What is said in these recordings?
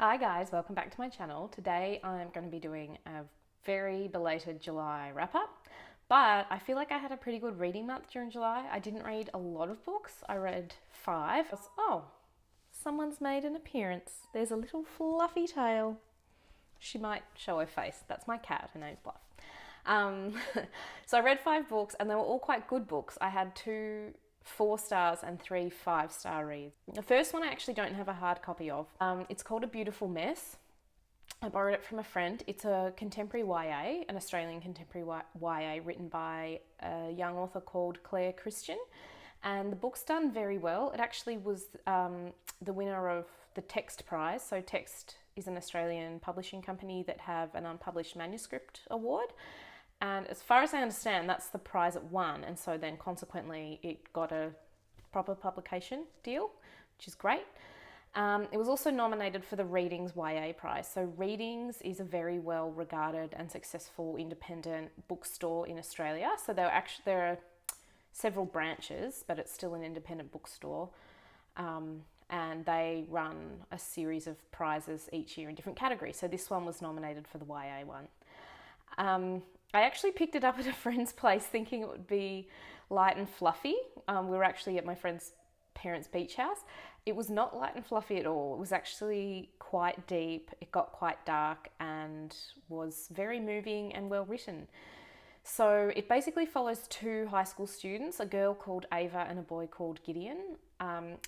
Hi guys, welcome back to my channel. Today I'm going to be doing a very belated July wrap up, but I feel like I had a pretty good reading month during July. I didn't read a lot of books. I read 5. Oh, someone's made an appearance. There's a little fluffy tail. She might show her face. That's my cat. Her name's Bluff. So I read 5 books and they were all quite good books. I had 2 4 stars and 3 5-star reads. The first one I actually don't have a hard copy of. It's called A Beautiful Mess. I borrowed it from a friend. It's a contemporary YA, an Australian contemporary YA written by a young author called Claire Christian. And the book's done very well. It actually was the winner of the Text Prize. So Text is an Australian publishing company that have an unpublished manuscript award. And as far as I understand, that's the prize it won. And so then consequently it got a proper publication deal, which is great. It was also nominated for the Readings YA prize. So Readings is a very well regarded and successful independent bookstore in Australia. So there are several branches, but it's still an independent bookstore. And they run a series of prizes each year in different categories. So this one was nominated for the YA one. I actually picked it up at a friend's place thinking it would be light and fluffy. We were actually at my friend's parents' beach house. It was not light and fluffy at all. It was actually quite deep. It got quite dark and was very moving and well written. So it basically follows 2 high school students, a girl called Ava and a boy called Gideon.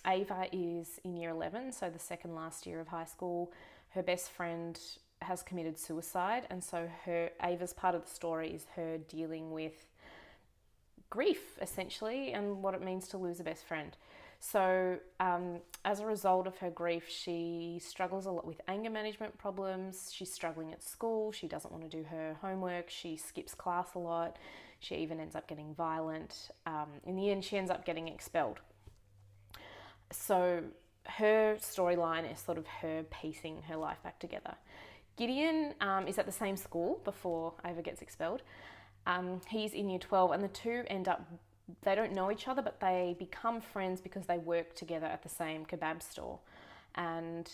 Ava is in year 11, so the second last year of high school. Her best friend has committed suicide, and so Ava's part of the story is her dealing with grief essentially and what it means to lose a best friend. So as a result of her grief, she struggles a lot with anger management problems. She's struggling at school. She doesn't want to do her homework. She skips class a lot. She even ends up getting violent. In the end, she ends up getting expelled. So her storyline is sort of her piecing her life back together. Gideon is at the same school before Ava gets expelled. He's in year 12 and the two they don't know each other, but they become friends because they work together at the same kebab store. And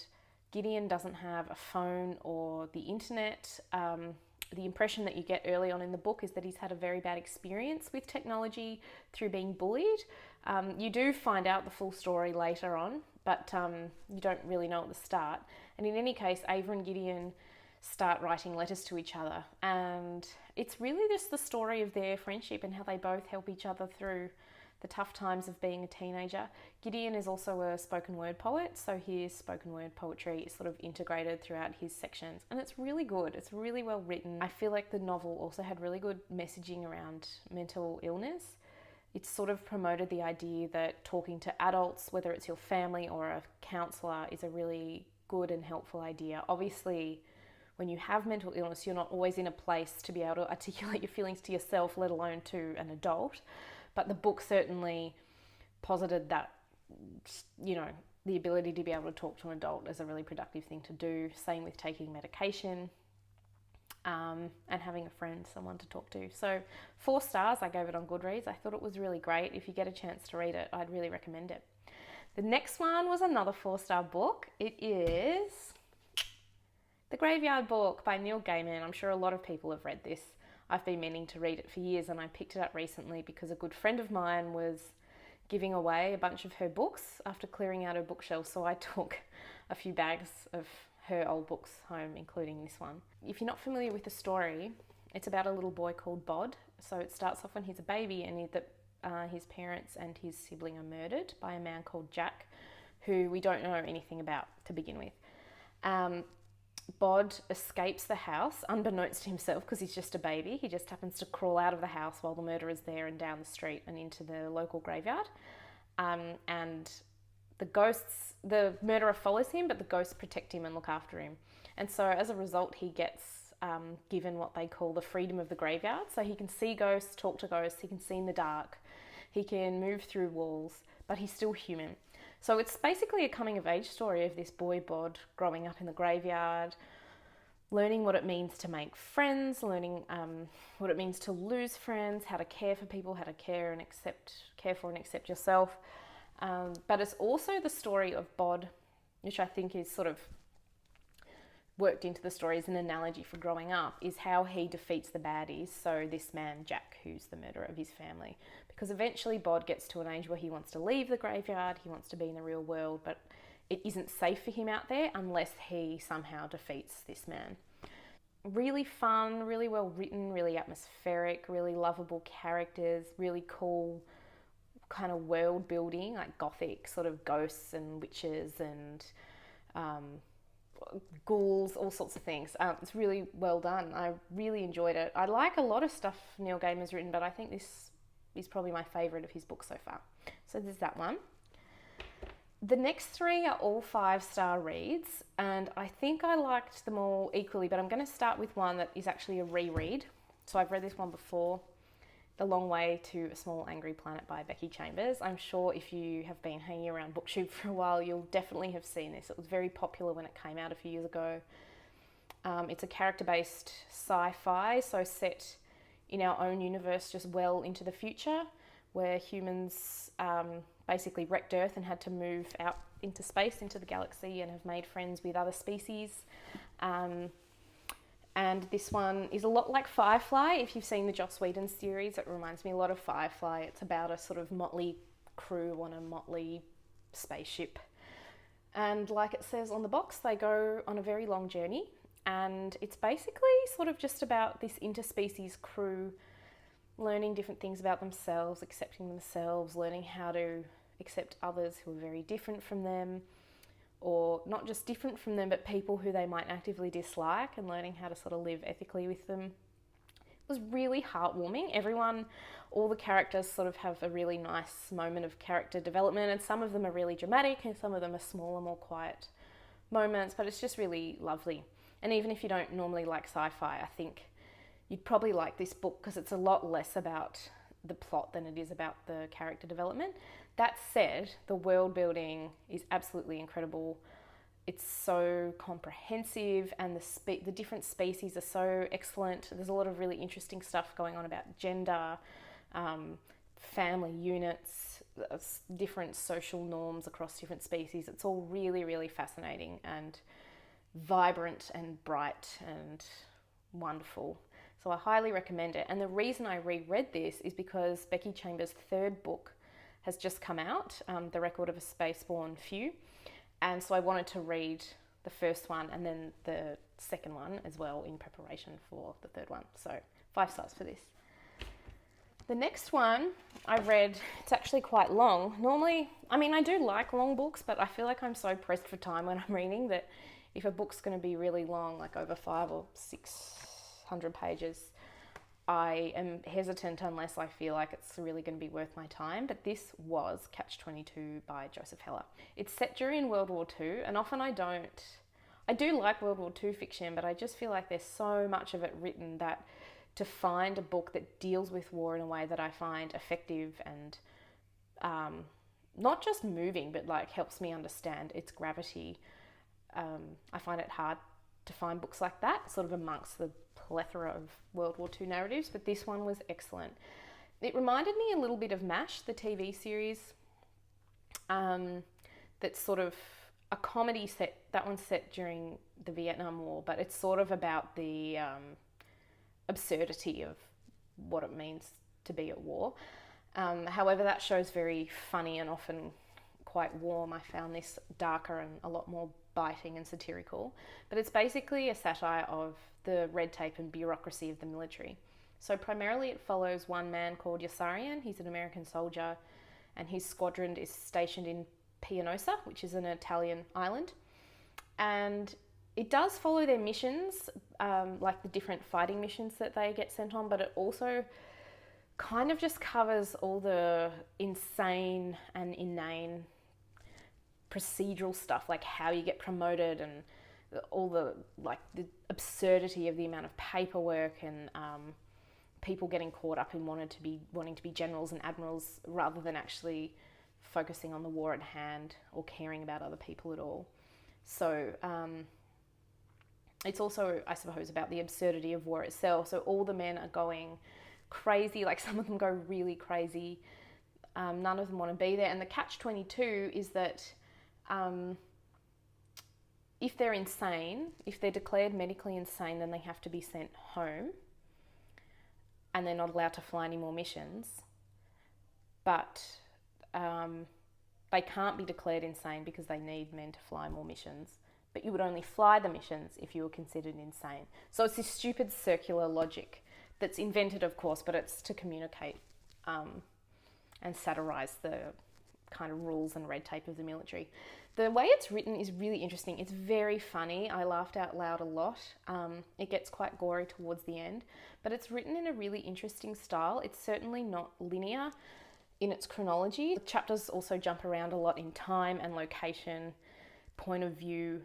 Gideon doesn't have a phone or the internet. The impression that you get early on in the book is that he's had a very bad experience with technology through being bullied. You do find out the full story later on, but you don't really know at the start. And in any case, Ava and Gideon start writing letters to each other. And it's really just the story of their friendship and how they both help each other through the tough times of being a teenager. Gideon is also a spoken word poet, so his spoken word poetry is sort of integrated throughout his sections, and it's really good. It's really well written. I feel like the novel also had really good messaging around mental illness. It sort of promoted the idea that talking to adults, whether it's your family or a counsellor, is a really good and helpful idea. Obviously, when you have mental illness, you're not always in a place to be able to articulate your feelings to yourself, let alone to an adult. But the book certainly posited that, the ability to be able to talk to an adult is a really productive thing to do. Same with taking medication and having a friend, someone to talk to. So 4 stars, I gave it on Goodreads. I thought it was really great. If you get a chance to read it, I'd really recommend it. The next one was another 4-star book. It is The Graveyard Book by Neil Gaiman. I'm sure a lot of people have read this. I've been meaning to read it for years, and I picked it up recently because a good friend of mine was giving away a bunch of her books after clearing out her bookshelf, so I took a few bags of her old books home, including this one. If you're not familiar with the story, it's about a little boy called Bod. So it starts off when he's a baby and his parents and his sibling are murdered by a man called Jack, who we don't know anything about to begin with. Bod escapes the house, unbeknownst to himself, because he's just a baby. He just happens to crawl out of the house while the murderer's there and down the street and into the local graveyard. And the murderer follows him, but the ghosts protect him and look after him. And so as a result, he gets given what they call the freedom of the graveyard. So he can see ghosts, talk to ghosts, he can see in the dark, he can move through walls, but he's still human. So it's basically a coming of age story of this boy Bod growing up in the graveyard, learning what it means to make friends, learning what it means to lose friends, how to care for people, how to care for and accept yourself. But it's also the story of Bod, which I think is sort of worked into the story as an analogy for growing up is how he defeats the baddies. So this man, Jack, who's the murderer of his family. Because eventually Bod gets to an age where he wants to leave the graveyard, he wants to be in the real world, but it isn't safe for him out there unless he somehow defeats this man. Really fun, really well written, really atmospheric, really lovable characters, really cool kind of world building, like gothic sort of ghosts and witches and ghouls, all sorts of things. It's really well done. I really enjoyed it. I like a lot of stuff Neil Gaiman's written, but I think this is probably my favourite of his books so far. So there's that one. The next three are all 5-star reads, and I think I liked them all equally, but I'm going to start with one that is actually a reread. So I've read this one before, The Long Way to a Small Angry Planet by Becky Chambers. I'm sure if you have been hanging around BookTube for a while, you'll definitely have seen this. It was very popular when it came out a few years ago. It's a character-based sci-fi, so set in our own universe just well into the future, where humans basically wrecked Earth and had to move out into space, into the galaxy, and have made friends with other species. And this one is a lot like Firefly. If you've seen the Joss Whedon series, it reminds me a lot of Firefly. It's about a sort of motley crew on a motley spaceship. And like it says on the box, they go on a very long journey. And it's basically sort of just about this interspecies crew learning different things about themselves, accepting themselves, learning how to accept others who are very different from them, or not just different from them, but people who they might actively dislike, and learning how to sort of live ethically with them. It was really heartwarming. All the characters sort of have a really nice moment of character development, and some of them are really dramatic and some of them are smaller, more quiet moments, but it's just really lovely. And even if you don't normally like sci-fi, I think you'd probably like this book because it's a lot less about the plot than it is about the character development. That said, the world building is absolutely incredible. It's so comprehensive, and the different species are so excellent. There's a lot of really interesting stuff going on about gender, family units, different social norms across different species. It's all really, really fascinating and vibrant and bright and wonderful. So I highly recommend it. And the reason I reread this is because Becky Chambers' third book has just come out, The Record of a Spaceborne Few. And so I wanted to read the first one and then the second one as well in preparation for the third one. So 5 stars for this. The next one I read, it's actually quite long. Normally, I do like long books, but I feel like I'm so pressed for time when I'm reading that if a book's going to be really long, like over 500 or 600 pages, I am hesitant unless I feel like it's really going to be worth my time. But this was Catch-22 by Joseph Heller. It's set during World War II, and often I do like World War II fiction, but I just feel like there's so much of it written that to find a book that deals with war in a way that I find effective and not just moving, but like helps me understand its gravity, I find it hard to find books like that, sort of amongst the plethora of World War II narratives, but this one was excellent. It reminded me a little bit of MASH, the TV series, that's sort of a comedy set. That one's set during the Vietnam War, but it's sort of about the absurdity of what it means to be at war. However, that show's very funny and often quite warm. I found this darker and a lot more biting and satirical, but it's basically a satire of the red tape and bureaucracy of the military. So primarily it follows one man called Yossarian. He's an American soldier, and his squadron is stationed in Pianosa, which is an Italian island. And it does follow their missions, like the different fighting missions that they get sent on, but it also kind of just covers all the insane and inane procedural stuff, like how you get promoted and all the absurdity of the amount of paperwork and people getting caught up in wanting to be generals and admirals rather than actually focusing on the war at hand or caring about other people at all. So it's also, I suppose, about the absurdity of war itself. So all the men are going crazy, like some of them go really crazy. None of them want to be there. And the catch-22 is that if they're insane, if they're declared medically insane, then they have to be sent home and they're not allowed to fly any more missions. But they can't be declared insane because they need men to fly more missions. But you would only fly the missions if you were considered insane. So it's this stupid circular logic that's invented, of course, but it's to communicate and satirize the kind of rules and red tape of the military. The way it's written is really interesting. It's very funny. I laughed out loud a lot. It gets quite gory towards the end, but it's written in a really interesting style. It's certainly not linear in its chronology. The chapters also jump around a lot in time and location, point of view,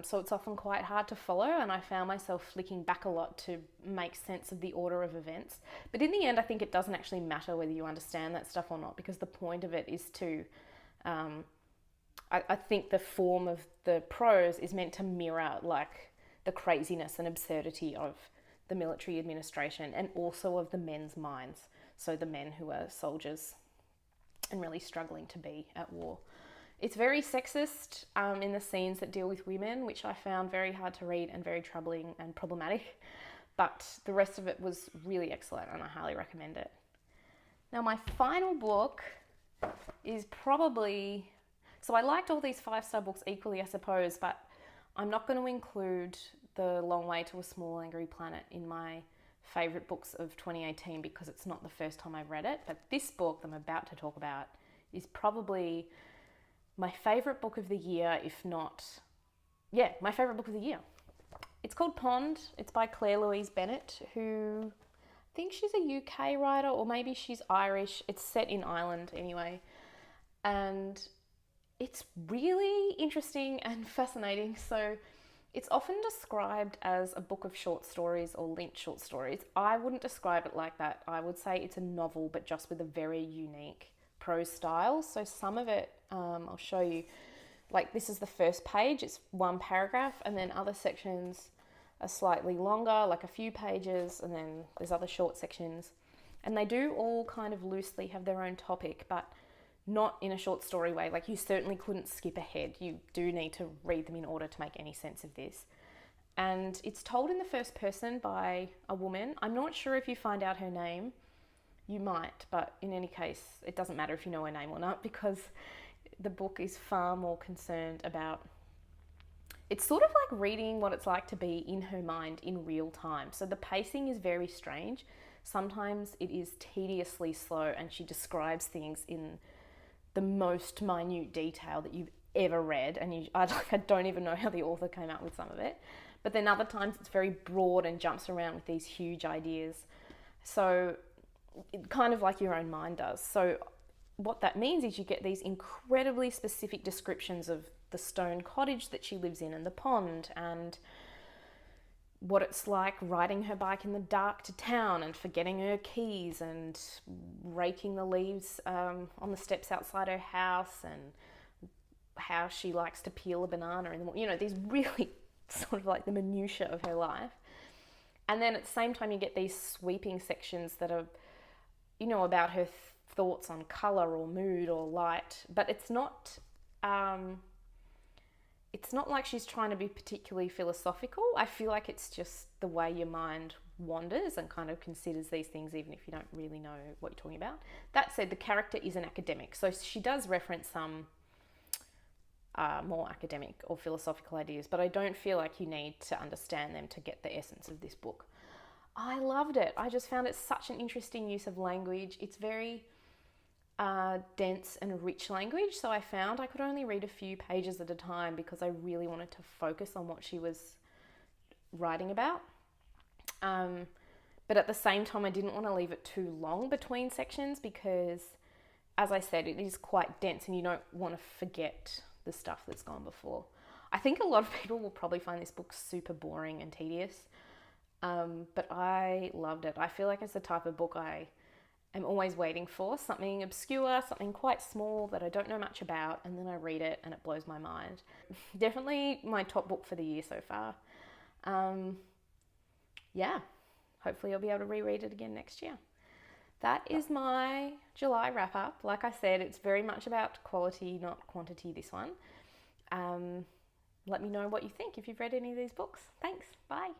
so it's often quite hard to follow, and I found myself flicking back a lot to make sense of the order of events. But in the end, I think it doesn't actually matter whether you understand that stuff or not, because the point of it is to I think the form of the prose is meant to mirror like the craziness and absurdity of the military administration and also of the men's minds, so the men who are soldiers and really struggling to be at war. It's very sexist in the scenes that deal with women, which I found very hard to read and very troubling and problematic, but the rest of it was really excellent and I highly recommend it. Now my final book is probably... So I liked all these 5-star books equally, I suppose, but I'm not going to include The Long Way to a Small Angry Planet in my favourite books of 2018 because it's not the first time I've read it. But this book that I'm about to talk about is probably my favourite book of the year, if not... Yeah, my favourite book of the year. It's called Pond. It's by Claire-Louise Bennett, who I think she's a UK writer, or maybe she's Irish. It's set in Ireland anyway. And it's really interesting and fascinating. So it's often described as a book of short stories or linked short stories. I wouldn't describe it like that. I would say it's a novel, but just with a very unique prose style. So some of it, I'll show you, like this is the first page, it's one paragraph, and then other sections are slightly longer, like a few pages, and then there's other short sections. And they do all kind of loosely have their own topic, but not in a short story way. Like you certainly couldn't skip ahead. You do need to read them in order to make any sense of this. And it's told in the first person by a woman. I'm not sure if you find out her name. You might, but in any case, it doesn't matter if you know her name or not, because the book is far more concerned about... It's sort of like reading what it's like to be in her mind in real time. So the pacing is very strange. Sometimes it is tediously slow and she describes things in the most minute detail that you've ever read, and I don't even know how the author came up with some of it. But then other times it's very broad and jumps around with these huge ideas. So it kind of like your own mind does. So what that means is you get these incredibly specific descriptions of the stone cottage that she lives in and the pond, and what it's like riding her bike in the dark to town and forgetting her keys and raking the leaves on the steps outside her house, and how she likes to peel a banana in the morning. You know, these really sort of like the minutiae of her life. And then at the same time you get these sweeping sections that are, you know, about her thoughts on colour or mood or light, but it's not like she's trying to be particularly philosophical. I feel like it's just the way your mind wanders and kind of considers these things even if you don't really know what you're talking about. That said, the character is an academic, so she does reference some more academic or philosophical ideas, but I don't feel like you need to understand them to get the essence of this book. I loved it. I just found it such an interesting use of language. It's very dense and rich language, so I found I could only read a few pages at a time because I really wanted to focus on what she was writing about. But at the same time, I didn't want to leave it too long between sections because, as I said, it is quite dense and you don't want to forget the stuff that's gone before. I think a lot of people will probably find this book super boring and tedious, but I loved it. I feel like it's the type of book I am always waiting for, something obscure, something quite small that I don't know much about, and then I read it and it blows my mind. Definitely my top book for the year so far. Yeah, hopefully I'll be able to reread it again next year. That is my July wrap up. Like I said, it's very much about quality, not quantity, this one. let me know what you think if you've read any of these books. Thanks. Bye.